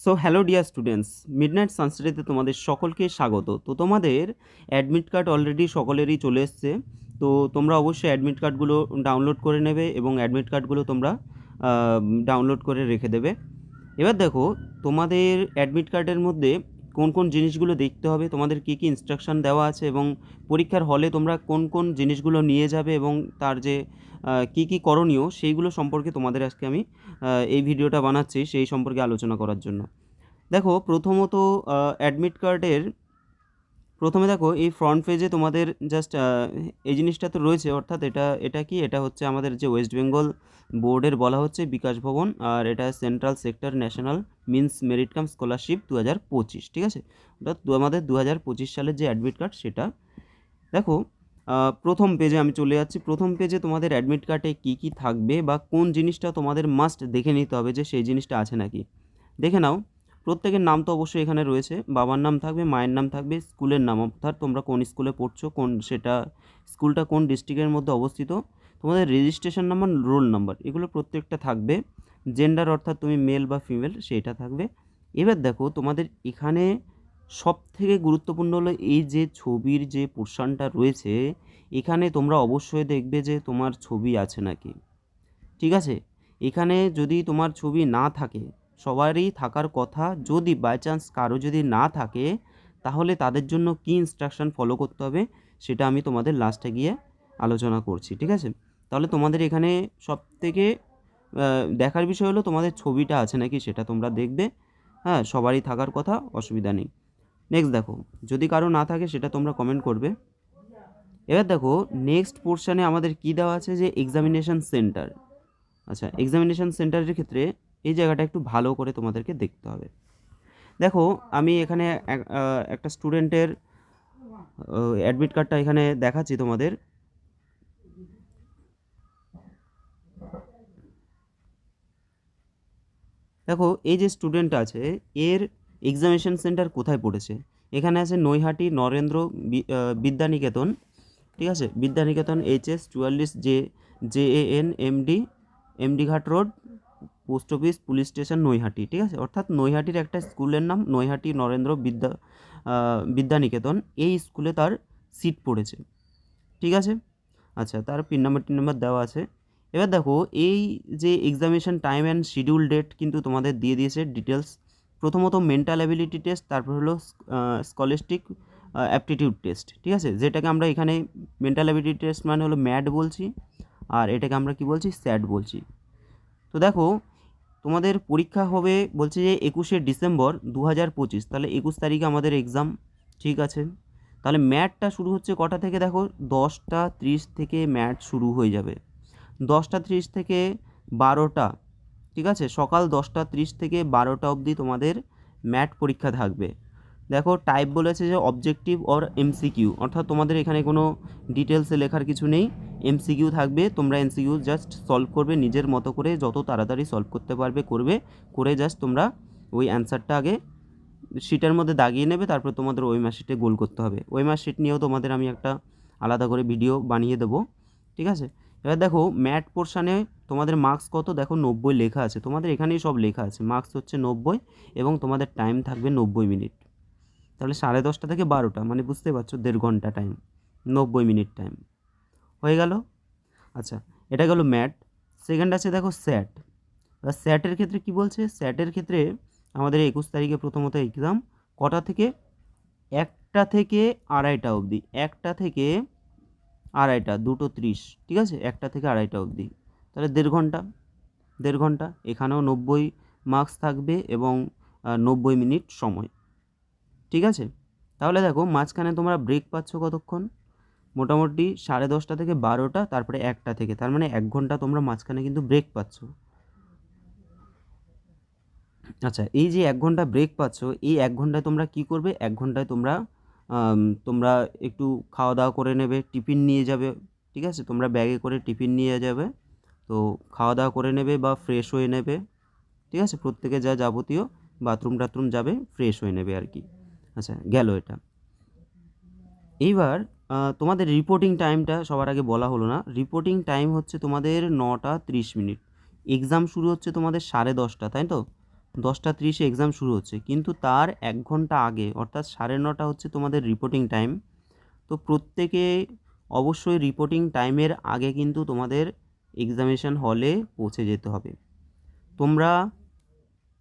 So hello dear students, midnight সানসেটে তোমাদের সকলকে স্বাগত। তো তোমাদের অ্যাডমিট কার্ড অলরেডি সকলেরই চলে এসছে। তো তোমরা অবশ্যই অ্যাডমিট কার্ডগুলো ডাউনলোড করে নেবে এবং অ্যাডমিট কার্ডগুলো তোমরা ডাউনলোড করে রেখে দেবে। এবার দেখো, তোমাদের অ্যাডমিট কার্ডের মধ্যে কোন কোন জিনিসগুলো দেখতে হবে, তোমাদের কী কী ইনস্ট্রাকশান দেওয়া আছে এবং পরীক্ষার হলে তোমরা কোন কোন জিনিসগুলো নিয়ে যাবে এবং তার যে কী কী করণীয় সেইগুলো সম্পর্কে তোমাদের আজকে আমি এই ভিডিওটা বানাচ্ছি সেই সম্পর্কে আলোচনা করার জন্য। দেখো, প্রথমত অ্যাডমিট কার্ডের প্রথমে দেখো এই ফ্রন্ট পেজে তোমাদের জাস্ট এই জিনিসটা তো রয়েছে, অর্থাৎ এটা কি, এটা হচ্ছে আমাদের যে ওয়েস্ট বেঙ্গল বোর্ডের বলা হচ্ছে বিকাশ ভবন, আর এটা central sector national means merit cum scholarship 2025, ঠিক আছে। অর্থাৎ আমাদের 2025 সালের যে অ্যাডমিট কার্ড সেটা। দেখো, প্রথম পেজে আমি চলে যাচ্ছি। প্রথম পেজে তোমাদের অ্যাডমিট কার্ডে কী কী থাকবে বা কোন জিনিসটা তোমাদের মাস্ট দেখে নিতে হবে যে সেই জিনিসটা আছে নাকি। দেখে নাও, প্রত্যেকের নাম তো অবশ্যই এখানে রয়েছে। বাবার নাম থাকবে, মায়ের নাম থাকবে, স্কুলের নাম অর্থাৎ তোমরা কোন স্কুলে পড়ছো, কোন সেটা স্কুলটা কোন ডিস্ট্রিক্টের মধ্যে অবস্থিত, তোমাদের রেজিস্ট্রেশন নাম্বার, রোল নাম্বার, এগুলো প্রত্যেকটা থাকবে। জেন্ডার অর্থাৎ তুমি মেল বা ফিমেল সেইটা থাকবে। এবার দেখো, তোমাদের এখানে সবথেকে গুরুত্বপূর্ণ হলো এই যে ছবির যে পোর্শনটা রয়েছে, এখানে তোমরা অবশ্যই দেখবে যে তোমার ছবি আছে নাকি, ঠিক আছে। এখানে যদি তোমার ছবি না থাকে, সবারই থাকার কথা, যদি বাই চান্স কারো যদি না থাকে তাহলে তাদের জন্য কী ইনস্ট্রাকশান ফলো করতে হবে সেটা আমি তোমাদের লাস্টে গিয়ে আলোচনা করছি, ঠিক আছে। তাহলে তোমাদের এখানে সবথেকে দেখার বিষয় হলো তোমাদের ছবিটা আছে নাকি সেটা তোমরা দেখবে। হ্যাঁ, সবারই থাকার কথা, অসুবিধা নেই। নেক্সট দেখো, যদি কারো না থাকে সেটা তোমরা কমেন্ট করবে। এবার দেখো, নেক্সট পোর্শনে আমাদের কী দেওয়া আছে যে এক্সামিনেশন সেন্টার। আচ্ছা, এক্সামিনেশন সেন্টারের ক্ষেত্রে এই জায়গাটা একটু ভালো করে তোমাদেরকে দেখতে হবে। দেখো, আমি এখানে একটা স্টুডেন্টের অ্যাডমিট কার্ডটা এখানে দেখাচ্ছি তোমাদের। দেখো, এই যে স্টুডেন্ট আছে এর এক্সামিনেশন সেন্টার কোথায় পড়েছে, এখানে আছে নৈহাটি নরেন্দ্র বিদ্যানিকেতন, ঠিক আছে। বিদ্যানিকেতন HS 44 JAN এমডি ঘাট road, post office, police station, Naihati, ঠিক আছে। অর্থাৎ নৈহাটির একটা স্কুলের নাম নৈহাটি নরেন্দ্র বিদ্যানিকেতন, এই স্কুলে তার সিট পড়েছে, ঠিক আছে। আচ্ছা, তার পিন নাম্বার দেওয়া আছে। এবার দেখো, এই যে examination time and schedule date কিন্তু তোমাদের দিয়ে দিয়েছে ডিটেলস। প্রথমত মেন্টাল অ্যাবিলিটি টেস্ট, তারপর হলো স্কলাস্টিক অ্যাপটিটিউড টেস্ট, ঠিক আছে। যেটাকে আমরা এখানে মেন্টাল অ্যাবিলিটি টেস্ট মানে হলো ম্যাড বলছি, আর এটাকে আমরা কি বলছি, স্যাড বলছি। তো দেখো, তোমাদের পরীক্ষা হবে বলছে যে 21শে ডিসেম্বর 2025, তাহলে 21 তারিখে আমাদের এক্সাম, ঠিক আছে। তাহলে ম্যাথটা শুরু হচ্ছে কটা থেকে, দেখো 10টা 30 থেকে ম্যাথ শুরু হয়ে যাবে। 10টা 30 থেকে 12টা, ঠিক আছে। সকাল 10টা 30 থেকে 12টা অবধি তোমাদের ম্যাথ পরীক্ষা থাকবে। দেখো, টাইপ বলেছে যে অবজেক্টিভ অর MCQ, অর্থাৎ তোমাদের এখানে কোনো ডিটেলসে লেখার কিছু নেই, MCQ থাকবে। তোমরা MCQ জাস্ট সলভ করবে নিজের মতো করে, যত তাড়াতাড়ি সলভ করতে পারবে করে জাস্ট তোমরা ওই অ্যান্সারটা আগে শিটের মধ্যে দাগিয়ে নেবে, তারপর তোমাদের ওই মার্কশিটে গোল করতে হবে। ওই মার্কশিট নিয়েও তোমাদের আমি একটা আলাদা করে ভিডিও বানিয়ে দেবো, ঠিক আছে। এবার দেখো, ম্যাথ পোর্শানে তোমাদের মার্কস কত, দেখো 90 লেখা আছে, তোমাদের এখানেই সব লেখা আছে, মার্কস হচ্ছে 90 এবং তোমাদের টাইম থাকবে 90 মিনিট। তাহলে 10:30 থেকে 12টা, মানে বুঝতে পারছো 1.5 ঘন্টা টাইম, 90 মিনিট টাইম হয়ে গেল। আচ্ছা, এটা গেল ম্যাথ। সেকেন্ড আছে দেখো স্যাট। এবার স্যাটের ক্ষেত্রে কি বলছে, স্যাটের ক্ষেত্রে আমাদের 21 তারিখে প্রথমত এক্সাম, কটা থেকে, 1টা থেকে 2:30 অবধি, 1টা থেকে 2:30, 2:30, ঠিক আছে, 1টা থেকে 2:30 অবধি, তাহলে 1.5 ঘন্টা। এখানেও 90 মার্কস থাকবে এবং 90 মিনিট সময়, ঠিক আছে। তাহলে দেখো, মাঝখানে তোমরা ব্রেক পাচ্ছ কতক্ষণ, মোটামুটি 10:30 থেকে 12টা, তারপরে 1টা থেকে, তার মানে 1 ঘন্টা তোমরা মাঝখানে কিন্তু ব্রেক পাচ্ছ। আচ্ছা, এই যে 1 ঘন্টা ব্রেক পাচ্ছ, এই 1 ঘন্টায় তোমরা কি করবে, 1 ঘন্টায় তোমরা একটু খাওয়া দাওয়া করে নেবে, টিফিন নিয়ে যাবে, ঠিক আছে। তোমরা ব্যাগে করে টিফিন নিয়ে যাবে, তো খাওয়া দাওয়া করে নেবে বা ফ্রেশ হয়ে নেবে, ঠিক আছে। প্রত্যেকে যা যাবতীয় বাথরুম টাথরুম যাবে, ফ্রেশ হয়ে নেবে আর কি। আচ্ছা, গেল এটা। এইবার তোমাদের রিপোর্টিং টাইমটা সবার আগে বলা হলো না। রিপোর্টিং টাইম হচ্ছে তোমাদের 9টা 30 মিনিট। এক্সাম শুরু হচ্ছে তোমাদের 10:30, তাই তো। 10:30 এক্সাম শুরু হচ্ছে, কিন্তু তার 1 ঘন্টা আগে অর্থাৎ 9:30 হচ্ছে তোমাদের রিপোর্টিং টাইম। তো প্রত্যেকে অবশ্যই রিপোর্টিং টাইমের আগে কিন্তু তোমাদের এক্সামিনেশন হলে পৌঁছে যেতে হবে। তোমরা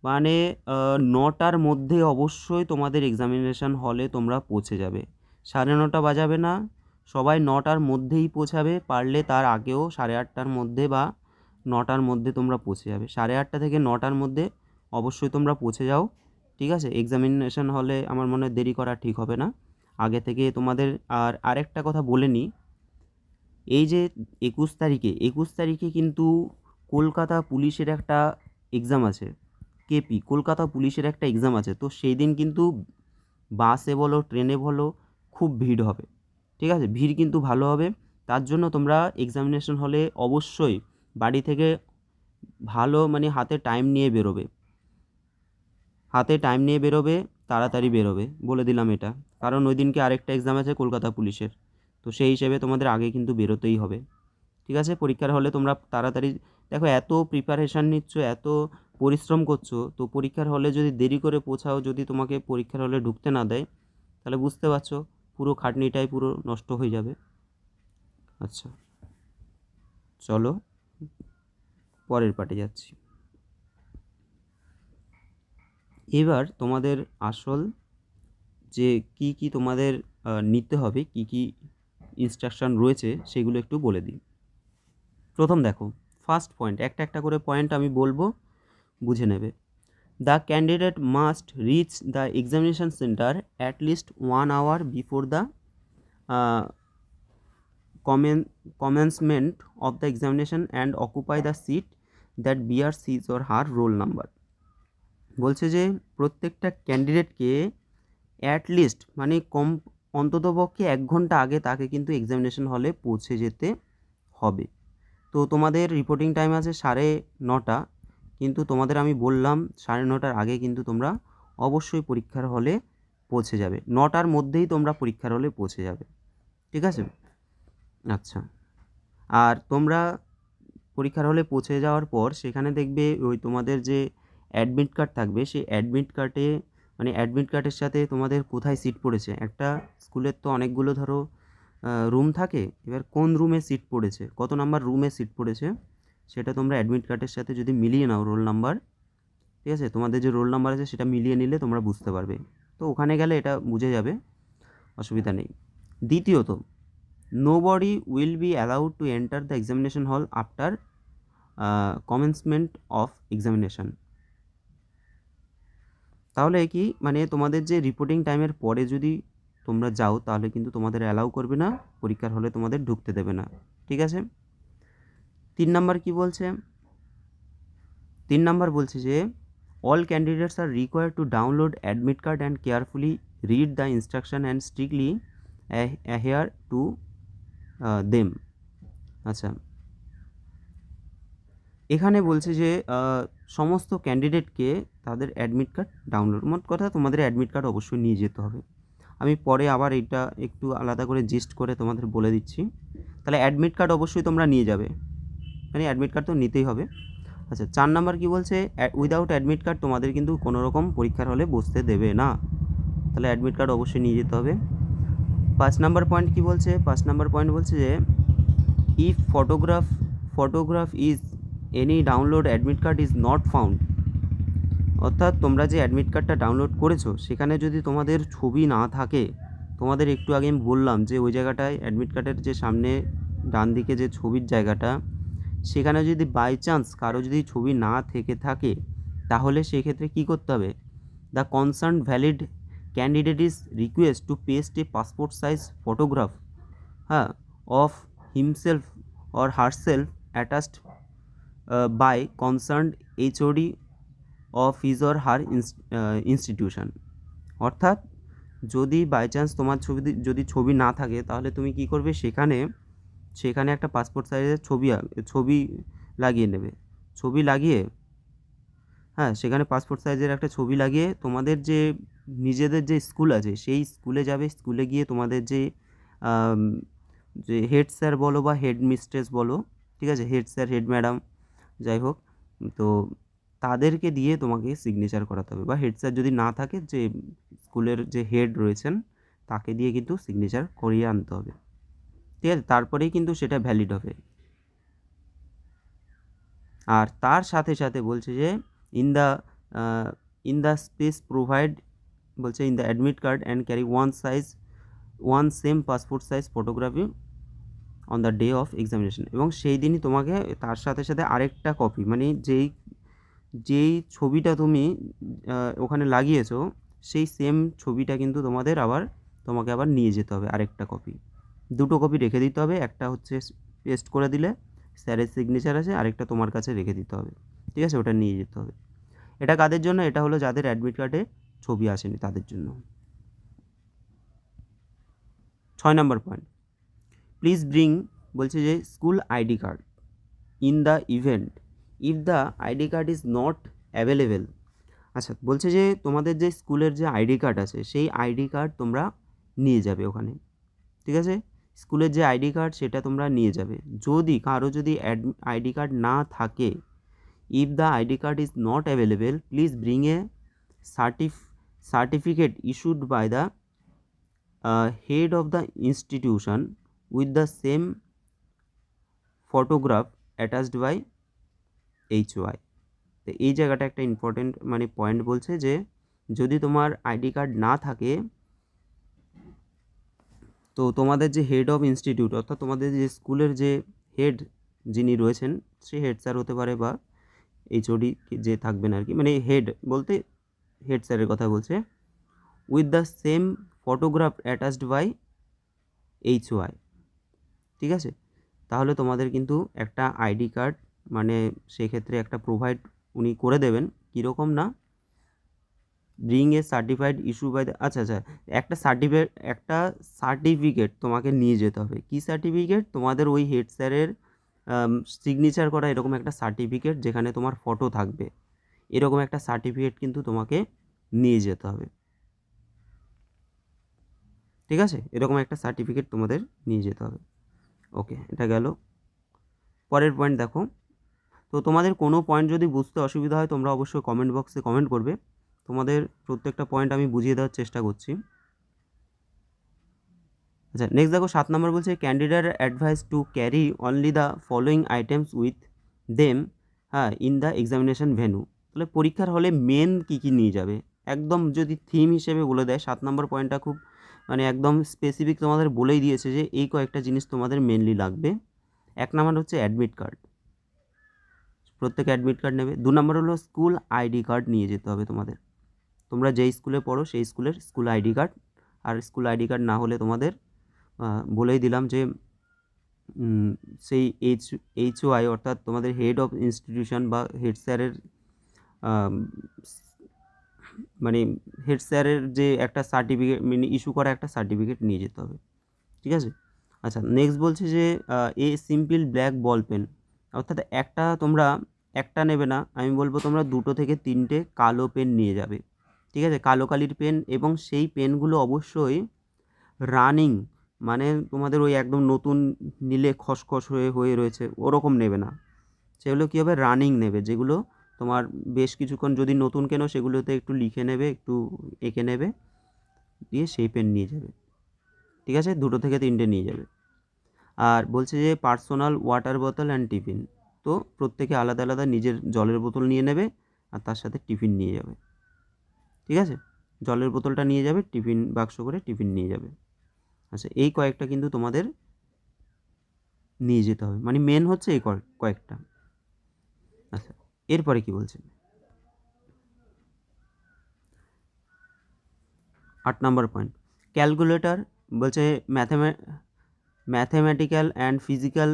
মানে 9টার মধ্যে অবশ্যই তোমাদের এক্সামিনেশন হলে তোমরা পৌঁছে যাবে। 9:30 বাজাবে না, সবাই 9টার মধ্যেই পৌঁছাবে, পারলে তার আগেও 8:30টার মধ্যে বা 9টার মধ্যে তোমরা পৌঁছে যাবে। 8:30 থেকে 9টার মধ্যে অবশ্যই তোমরা পৌঁছে যাও, ঠিক আছে? এক্সামিনেশন হলে আমার মনে হয় দেরি করা ঠিক হবে না। আগে থেকে তোমাদের আরেকটা কথা বলে নিই, এই যে 21 তারিখে কিন্তু কলকাতা পুলিশের একটা এক্সাম আছে। কেপি কলকাতা পুলিশের একটা এক্সাম আছে। তো সেই দিন কিন্তু বাসে বলো ট্রেনে বলো খুব ভিড় হবে, ঠিক আছে? ভিড় কিন্তু ভালো হবে। তার জন্য তোমরা এক্সামিনেশন হলে অবশ্যই বাড়ি থেকে ভালো মানে হাতে টাইম নিয়ে বেরোবে, তাড়াতাড়ি বেরোবে, বলে দিলাম এটা। কারণ ওই দিনকে আরেকটা এক্সাম আছে কলকাতা পুলিশের। তো সেই হিসেবে তোমাদের আগে কিন্তু বেরোতেই হবে, ঠিক আছে? পরীক্ষার হলে তোমরা তাড়াতাড়ি দেখো, এত প্রিপারেশান নিচ্ছ, এত পরিশ্রম করছো, তো পরীক্ষার হলে যদি দেরি করে পৌঁছাও, যদি তোমাকে পরীক্ষার হলে ঢুকতে না দেয়, তাহলে বুঝতে পারছো পুরো খাটনিটাই পুরো নষ্ট হয়ে যাবে। আচ্ছা, চলো পরের পার্টে যাচ্ছি। এবার তোমাদের আসল যে কি তোমাদের নিতে হবে, কি ইনস্ট্রাকশন রয়েছে সেগুলো একটু বলে দিই। প্রথম দেখো, ফার্স্ট পয়েন্ট, একটা করে পয়েন্ট আমি বলবো, বুঝে নেবে। The candidate must reach the examination center at least 1 hour before the uh, commencement of the examination and occupy the seat that bears his or her roll number. বলছে যে প্রত্যেকটা ক্যান্ডিডেটকে at least মানে অন্ততপক্ষে 1 ঘন্টা আগে তাকে কিন্তু এক্সামিনেশন হলে পৌঁছে যেতে হবে। তো তোমাদের রিপোর্টিং টাইম আছে 9:30, কিন্তু তোমাদের আমি বললাম 9:30টার আগে কিন্তু তোমরা অবশ্যই পরীক্ষার হলে পৌঁছে যাবে। 9টার মধ্যেই তোমরা পরীক্ষার হলে পৌঁছে যাবে, ঠিক আছে? আচ্ছা, আর তোমরা পরীক্ষার হলে পৌঁছে যাওয়ার পর সেখানে দেখবে ওই তোমাদের যে অ্যাডমিট কার্ড থাকবে, সেই অ্যাডমিট কার্ডের সাথে তোমাদের কোথায় সিট পড়েছে, একটা স্কুলের তো অনেকগুলো ধরো রুম থাকে, এবার কোন রুমে সিট পড়েছে, কত নাম্বার রুমে সিট পড়েছে, সেটা তোমরা অ্যাডমিট কার্ডের সাথে যদি মিলিয়ে নাও রোল নাম্বার, ঠিক আছে? তোমাদের যে রোল নাম্বার আছে সেটা মিলিয়ে নিলে তোমরা বুঝতে পারবে। তো ওখানে গেলে এটা বুঝে যাবে, অসুবিধা নেই। দ্বিতীয়ত, nobody will be allowed to enter the examination হল আফটার কমেন্সমেন্ট অফ এক্সামিনেশন। তাহলে কি মানে তোমাদের যে রিপোর্টিং টাইমের পরে যদি তোমরা যাও, তাহলে কিন্তু তোমাদের অ্যালাউ করবে না, পরীক্ষার হলে তোমাদের ঢুকতে দেবে না, ঠিক আছে? 3 নাম্বার কি বলছে? 3 নাম্বার বলছে যে all candidates are required to download admit card and carefully read the instruction and strictly adhere to them. আচ্ছা, এখানে বলছে যে সমস্ত ক্যান্ডিডেটকে তাদের অ্যাডমিট কার্ড ডাউনলোড, মোট কথা তোমাদের অ্যাডমিট কার্ড অবশ্যই নিয়ে যেতে হবে। আমি পরে আবার এটা একটু আলাদা করে জিস্ট করে তোমাদের বলে দিচ্ছি। তাহলে অ্যাডমিট কার্ড অবশ্যই তোমরা নিয়ে যাবে, মানে অ্যাডমিট কার্ড তো নিতেই হবে। আচ্ছা, 4 নাম্বার কী বলছে? উইদাউট অ্যাডমিট কার্ড তোমাদের কিন্তু কোনো রকম পরীক্ষার হলে বসতে দেবে না, তাহলে অ্যাডমিট কার্ড অবশ্যই নিয়ে যেতে হবে। 5 নাম্বার পয়েন্ট কী বলছে? 5 নাম্বার পয়েন্ট বলছে যে if photograph is any download admit card is not found, অর্থাৎ তোমরা যে অ্যাডমিট কার্ডটা ডাউনলোড করেছো সেখানে যদি তোমাদের ছবি না থাকে, তোমাদের একটু আগে আমি বললাম যে ওই জায়গাটায় অ্যাডমিট কার্ডের যে সামনে ডান দিকে যে ছবির জায়গাটা, সেখানে যদি বাই চান্স কারো যদি ছবি না থেকে থাকে, তাহলে সেক্ষেত্রে কী করতে হবে? The concern valid candidate is request to paste a passport size photograph, হ্যাঁ, of himself or herself attached by concerned HOD of his or her institution. অর্থাৎ যদি বাই চান্স তোমার যদি ছবি না থাকে, তাহলে তুমি কী করবে? সেখানে একটা পাসপোর্ট সাইজের ছবি লাগিয়ে নেবে। ছবি লাগিয়ে, হ্যাঁ, সেখানে পাসপোর্ট সাইজের একটা ছবি লাগিয়ে তোমাদের যে নিজেদের যে স্কুল আছে সেই স্কুলে যাবে। স্কুলে গিয়ে তোমাদের যে হেড স্যার বলো বা হেড মিস্ট্রেস বলো, ঠিক আছে, হেড স্যার হেড ম্যাডাম যাই হোক, তো তাদেরকে দিয়ে তোমাকে সিগনেচার করাতে হবে, বা হেড স্যার যদি না থাকে, যে স্কুলের যে হেড রয়েছেন তাকে দিয়ে কিন্তু সিগনেচার করিয়ে আনতে হবে, ঠিক আছে? তারপরেই কিন্তু সেটা ভ্যালিড হবে। আর তার সাথে সাথে বলছে যে in the in the space provide, বলছে in the admit card and carry one same passport size photography on the day of examination, এবং সেই দিনই তোমাকে তার সাথে সাথে আরেকটা কপি, মানে যেই ছবিটা তুমি ওখানে লাগিয়েছো সেই সেম ছবিটা কিন্তু তোমাকে আবার নিয়ে যেতে হবে, আরেকটা কপি। দুটো কপি রেখে দিতে হবে, একটা হচ্ছে পেস্ট করে দিলে স্যারের সিগনেচার আছে, আরেকটা তোমার কাছে রেখে দিতে হবে, ঠিক আছে? ওটা নিয়ে যেতে হবে। এটা কাদের জন্য? এটা হলো যাদের অ্যাডমিট কার্ডে ছবি আসেনি তাদের জন্য। 6 নম্বর পয়েন্ট, প্লিজ ব্রিং, বলছে যে school ID card in the event if the ID card is not available. আচ্ছা, বলছে যে তোমাদের যে স্কুলের যে আইডি কার্ড আছে সেই আইডি কার্ড তোমরা নিয়ে যাবে ওখানে, ঠিক আছে? স্কুলের যে আইডি কার্ড সেটা তোমরা নিয়ে যাবে। যদি কারো যদি আইডি কার্ড না থাকে, if the ID card is not available, please bring a certificate issued by the head of the institution with the same photograph attached by HY। তো এই জায়গাটা একটা ইম্পর্টেন্ট মানে পয়েন্ট, বলছে যে যদি তোমার আইডি কার্ড না থাকে, তো তোমাদের যে হেড অফ ইনস্টিটিউট, অর্থাৎ তোমাদের যে স্কুলের যে হেড যিনি রয়েছেন, সে হেড স্যার হতে পারে বা HOD যে থাকবেন আর কি, মানে হেড বলতে হেড স্যারের কথা বলছে, with the same photograph attached by HY, ঠিক আছে? তাহলে তোমাদের কিন্তু একটা আইডি কার্ড মানে সেক্ষেত্রে একটা প্রোভাইড উনি করে দেবেন। কীরকম না, bring a certified issue by the, আচ্ছা, একটা সার্টিফিকেট তোমাকে নিয়ে যেতে হবে। কী সার্টিফিকেট? তোমাদের ওই হেড স্যারের সিগনেচার করা এরকম একটা সার্টিফিকেট, যেখানে তোমার ফটো থাকবে, এরকম একটা সার্টিফিকেট কিন্তু তোমাকে নিয়ে যেতে হবে, ঠিক আছে? এরকম একটা সার্টিফিকেট তোমাদের নিয়ে যেতে হবে। ওকে, এটা গেল। পরের পয়েন্ট দেখো। তো তোমাদের কোনো পয়েন্ট যদি বুঝতে অসুবিধা হয় তোমরা অবশ্যই কমেন্ট বক্সে কমেন্ট করবে, তোমাদের প্রত্যেকটা পয়েন্ট আমি বুঝিয়ে দেওয়ার চেষ্টা করছি। আচ্ছা, নেক্সট দেখো 7 নম্বর বলছে candidate advice to carry only the following items with them, হ্যাঁ, ইন দ্য এক্সামিনেশন ভেন্যু। তাহলে পরীক্ষার হলে মেন কী কী নিয়ে যাবে, একদম যদি থিম হিসেবে বলে দেয়, 7 নম্বর পয়েন্টটা খুব মানে একদম স্পেসিফিক তোমাদের বলেই দিয়েছে যে এই কয়েকটা জিনিস তোমাদের মেনলি লাগবে। 1 নম্বর হচ্ছে অ্যাডমিট কার্ড, প্রত্যেকে অ্যাডমিট কার্ড নেবে। 2 নম্বর হলো স্কুল আইডি কার্ড নিয়ে যেতে হবে তোমাদের, তোমরা যেই স্কুলে পড়ো সেই স্কুলের স্কুল আইডি কার্ড। আর স্কুল আইডি কার্ড না হলে তোমাদের বলেই দিলাম যে সেই HOI অর্থাৎ তোমাদের হেড অফ ইনস্টিটিউশন বা হেড স্যারের মানে হেড স্যারের যে একটা সার্টিফিকেট মানে ইস্যু করা একটা সার্টিফিকেট নিয়ে যেতে হবে, ঠিক আছে? আচ্ছা, নেক্সট বলছে যে a simple black ball pen, অর্থাৎ তোমরা একটা নেবে না, আমি বলবো তোমরা 2 থেকে 3টে কালো পেন নিয়ে যাবে, ঠিক আছে? কালো কালির পেন, এবং সেই পেনগুলো অবশ্যই রানিং, মানে তোমাদের ওই একদম নতুন নিলে খসখস হয়ে রয়েছে ওরকম নেবে না, সেগুলো কী হবে, রানিং নেবে, যেগুলো তোমার বেশ কিছুক্ষণ, যদি নতুন কেনো সেগুলোতে একটু লিখে নেবে, একটু এঁকে নেবে, দিয়ে সেই পেন নিয়ে যাবে, ঠিক আছে? 2 থেকে 3টে নিয়ে যাবে। আর বলছে যে পার্সোনাল ওয়াটার বোতল অ্যান্ড টিফিন, তো প্রত্যেকে আলাদা আলাদা নিজের জলের বোতল নিয়ে নেবে আর তার সাথে টিফিন নিয়ে যাবে, ঠিক আছে? জলের বোতলটা নিয়ে যাবে, টিফিন বাক্স করে টিফিন নিয়ে যাবে। আচ্ছা, এই কয়েকটা কিন্তু তোমাদের নিয়ে যেতে হবে, মানে মেন হচ্ছে এই কয়েকটা। আচ্ছা, এরপরে কি বলছে 8 নম্বর পয়েন্ট, ক্যালকুলেটর, বলছে mathematical and physical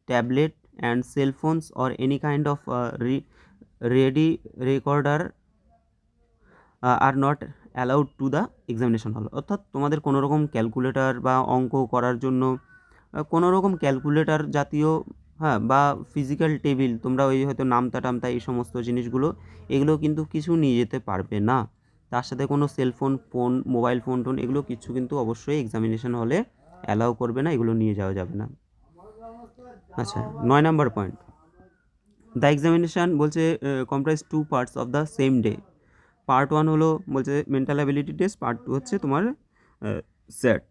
tablet and cell phones or any kind of ready recorder are not allowed to the examination hall. অর্থাৎ তোমাদের কোনো রকম ক্যালকুলেটর বা অঙ্ক করার জন্য কোনো রকম ক্যালকুলেটর জাতীয়, হ্যাঁ, বা ফিজিক্যাল টেবিল, তোমরা ওই হয়তো নামতা টামতা এই সমস্ত জিনিসগুলো, এগুলো কিন্তু কিছু নিয়ে যেতে পারবে না। তার সাথে কোনো সেলফোন, মোবাইল ফোন এগুলো কিছু কিন্তু অবশ্যই এক্সামিনেশন হলে অ্যালাউ করবে না, এগুলো নিয়ে যাওয়া যাবে না। আচ্ছা, 9 নম্বর পয়েন্ট, দ্য এক্সামিনেশান বলছে comprise 2 parts of the same day. Part 1 হলো বলছে মেন্টাল অ্যাবিলিটি টেস্ট, পার্ট 2 হচ্ছে তোমার স্যাট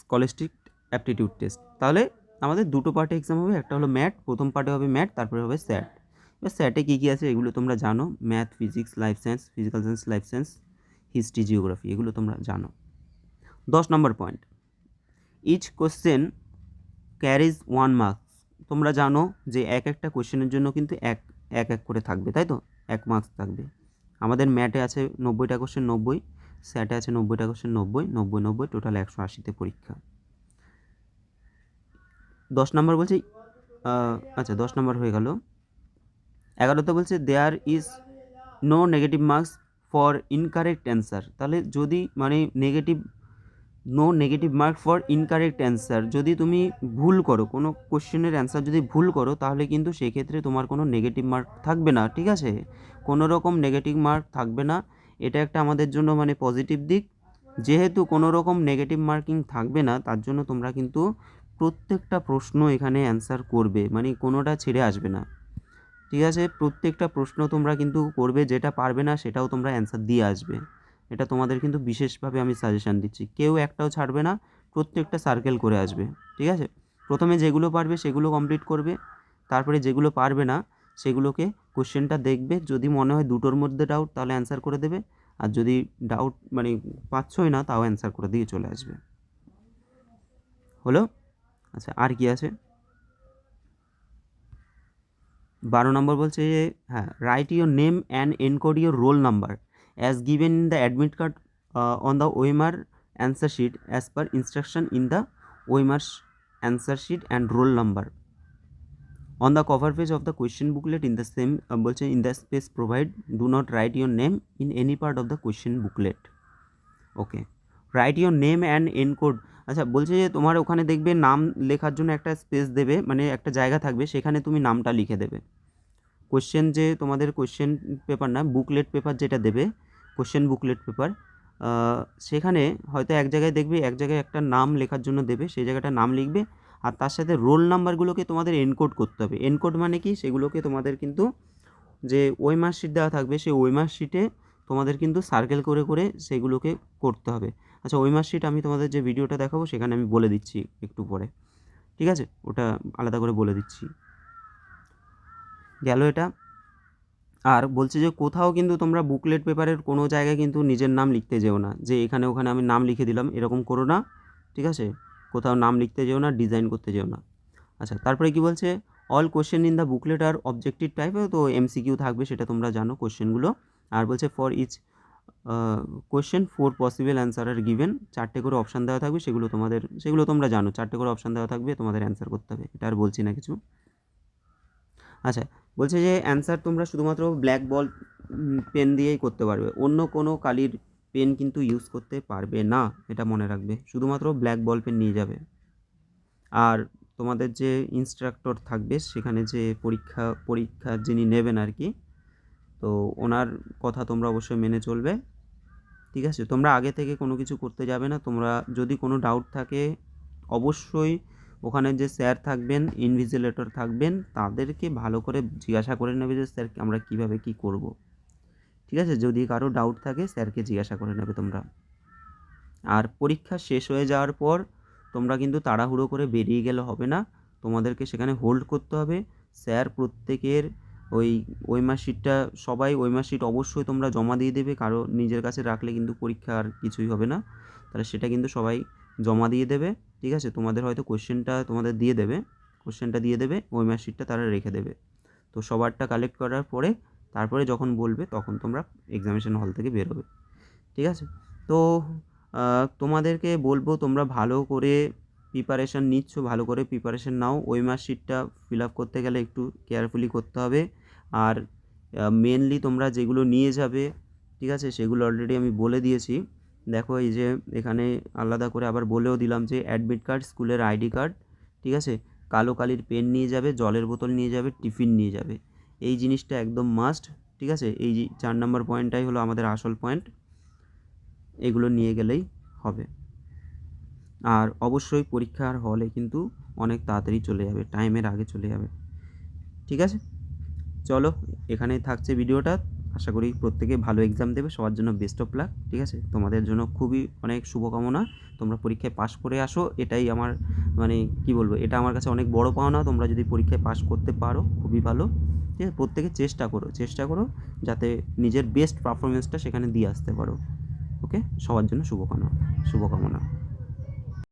স্কলাস্টিক অ্যাপটিটিউড টেস্ট। তাহলে আমাদের দুটো পার্টে এক্সাম হবে, একটা হলো ম্যাথ, প্রথম পার্টে হবে ম্যাথ, তারপরে হবে স্যাট। এবার স্যাটে কী কী আছে এগুলো তোমরা জানো, math, physics, life science, physical science, life science, history, geography, এগুলো তোমরা জানো। 10 নম্বর point, each question carries 1 marks. তোমরা জানো যে এক একটা কোশ্চেনের জন্য কিন্তু এক এক এক করে থাকবে, তাই তো, 1 মার্কস থাকবে। আমাদের ম্যাথে আছে 90টা কোশ্চেন 90, স্যাটে আছে 90টা কোশ্চেন 90, 90 90 টোটাল 180তে পরীক্ষা। 10 নম্বর বলছে আচ্ছা 10 নম্বর হয়ে গেল। 11তে বলছে there is no negative marks for incorrect answer. তাহলে যদি মানে no negative mark for incorrect answer, যদি তুমি ভুল করো কোনো কোশ্চেনের অ্যান্সার যদি ভুল করো তাহলে কিন্তু সেক্ষেত্রে তোমার কোনো নেগেটিভ মার্ক থাকবে না, ঠিক আছে, কোনো রকম নেগেটিভ মার্ক থাকবে না। এটা একটা আমাদের জন্য মানে পজিটিভ দিক। যেহেতু কোনো রকম নেগেটিভ মার্কিং থাকবে না, তার জন্য তোমরা কিন্তু প্রত্যেকটা প্রশ্ন এখানে অ্যান্সার করবে, মানে কোনোটা ছেড়ে আসবে না, ঠিক আছে। প্রত্যেকটা প্রশ্ন তোমরা কিন্তু করবে, যেটা পারবে না সেটাও তোমরা অ্যান্সার দিয়ে আসবে। এটা তোমাদের কিন্তু বিশেষভাবে আমি সাজেশান দিচ্ছি, কেউ একটাও ছাড়বে না, প্রত্যেকটা সার্কেল করে আসবে, ঠিক আছে। প্রথমে যেগুলো পারবে সেগুলো কমপ্লিট করবে, তারপরে যেগুলো পারবে না সেগুলোকে কোশ্চেনটা দেখবে, যদি মনে হয় দুটোর মধ্যে ডাউট তাহলে অ্যান্সার করে দেবে, আর যদি ডাউট মানে পাচ্ছই না তাও অ্যান্সার করে দিয়ে চলে আসবে। হলো? আচ্ছা, আর কি আছে? 12 নম্বর বলছে যে হ্যাঁ, right your name and encode your roll number as given in the admit card on the OMR answer sheet as per instruction in the OMR answer sheet and roll number on the cover page of the question booklet in the same বলছে in the space provide do not write your name in any part of the question booklet. Okay, right your name and encode. আচ্ছা বলছে যে তোমার ওখানে দেখবে নাম লেখার জন্য একটা স্পেস দেবে, মানে একটা জায়গা থাকবে, সেখানে তুমি নামটা লিখে দেবে। কোশ্চেন যে তোমাদের কোশ্চেন পেপার না, বুকলেট পেপার যেটা দেবে, কোশ্চেন বুকলেট পেপার, সেখানে হয়তো এক জায়গায় দেখবে এক জায়গায় একটা নাম লেখার জন্য দেবে, সেই জায়গাটা নাম লিখবে, আর তার সাথে রোল নাম্বারগুলোকে তোমাদের এনকোড করতে হবে। এনকোড মানে কি, সেগুলোকে তোমাদের কিন্তু যে ওই মার্কশিট দেওয়া থাকবে সেই ওই মার্কশিটে তোমাদের কিন্তু সার্কেল করে করে সেগুলোকে করতে হবে। আচ্ছা, ওই মার্কশিট আমি তোমাদের যে ভিডিওটা দেখাবো সেখানে আমি বলে দিচ্ছি একটু পরে, ঠিক আছে, ওটা আলাদা করে বলে দিচ্ছি। গেল এটা। আর বলছে যে কোথাও কিন্তু তোমরা বুকলেট পেপারের কোনো জায়গায় কিন্তু নিজের নাম লিখতে যেও না, যে এখানে ওখানে আমি নাম লিখে দিলাম, এরকম করো না, ঠিক আছে, কোথাও নাম লিখতে যেও না, ডিজাইন করতে যেও না। আচ্ছা, তারপরে কি বলছে, all question in the booklet are objective টাইপের, তো এমসিকিউ থাকবে, সেটা তোমরা জানো কোশ্চেনগুলো। আর বলছে for each question 4 possible answer are given, 4টে করে অপশান দেওয়া থাকবে, সেগুলো তোমরা জানো, 4টে করে অপশান দেওয়া থাকবে, তোমাদের অ্যান্সার করতে হবে, এটা আর বলছি না কিছু। আচ্ছা, বলছে যে অ্যান্সার তোমরা শুধুমাত্র ব্ল্যাক বল পেন দিয়েই করতে পারবে, অন্য কোনো কালির পেন কিন্তু ইউজ করতে পারবে না, এটা মনে রাখবে, শুধুমাত্র ব্ল্যাক বল পেন নিয়ে যাবে। আর তোমাদের যে ইনস্ট্রাক্টর থাকবে সেখানে, যে পরীক্ষা যিনি নেবেন আর কি, তো ওনার কথা তোমরা অবশ্যই মেনে চলবে, ঠিক আছে। তোমরা আগে থেকে কোনো কিছু করতে যাবে না, তোমরা যদি কোনো ডাউট থাকে অবশ্যই ওখানে যে স্যার থাকবেন, ইনভিজিলেটর থাকবেন, তাদেরকে ভালো করে জিজ্ঞাসা করে নেবে যে স্যার আমরা কীভাবে কী করব, ঠিক আছে। যদি কারো ডাউট থাকে স্যারকে জিজ্ঞাসা করে নেবে তোমরা। আর পরীক্ষা শেষ হয়ে যাওয়ার পর তোমরা কিন্তু তাড়াহুড়ো করে বেরিয়ে গেলে হবে না, তোমাদেরকে সেখানে হোল্ড করতে হবে। স্যার প্রত্যেকের ওই মার্কশিটটা, সবাই ওই মার্কশিট অবশ্যই তোমরা জমা দিয়ে দেবে, কারো নিজের কাছে রাখলে কিন্তু পরীক্ষা আর কিছুই হবে না, তাহলে সেটা কিন্তু সবাই জমা দিয়ে দেবে, ঠিক আছে। তোমাদের হয়তো কোশ্চেনটা দিয়ে দেবে, ওই মার্কশিটটা তারা রেখে দেবে। তো সবারটা কালেক্ট করার পরে তারপরে যখন বলবে তখন তোমরা এক্সামিনেশন হল থেকে বেরোবে, ঠিক আছে। তো তোমাদেরকে বলবো তোমরা ভালো করে প্রিপারেশান নিচ্ছ, ভালো করে প্রিপারেশান নাও, ওই মার্কশিটটা ফিল আপ করতে গেলে একটু কেয়ারফুলি করতে হবে। আর মেনলি তোমরা যেগুলো নিয়ে যাবে, ঠিক আছে, সেগুলো অলরেডি আমি বলে দিয়েছি। দেখো এই যে এখানে আলাদা করে আবার বলেও দিলাম যে অ্যাডমিট কার্ড, স্কুলের আইডি কার্ড, ঠিক আছে, কালো কালির পেন নিয়ে যাবে, জলের বোতল নিয়ে যাবে, টিফিন নিয়ে যাবে, এই জিনিসটা একদম মাস্ট, ঠিক আছে। এই 4 নম্বর পয়েন্টটাই হলো আমাদের আসল পয়েন্ট, এগুলো নিয়ে গেলেই হবে। আর অবশ্যই পরীক্ষার হলে কিন্তু অনেক তাড়াতাড়ি চলে যাবে, টাইমের আগে চলে যাবে, ঠিক আছে। চলো এখানেই থাকছে ভিডিওটা। আশা করি প্রত্যেকে ভালো এক্সাম দেবে, সবার জন্য বেস্ট অফ লাক। ঠিক আছে, তোমাদের জন্য খুবই অনেক শুভকামনা। তোমরা পরীক্ষায় পাশ করে আসো, এটাই আমার মানে কি বলবো, এটা আমার কাছে অনেক বড় পাওনা। তোমরা যদি পরীক্ষায় পাশ করতে পারো খুবই ভালো। ঠিক আছে, প্রত্যেকে চেষ্টা করো যাতে নিজের বেস্ট পারফরমেন্সটা সেখানে দিয়ে আসতে পারো। ওকে, সবার জন্য শুভকামনা।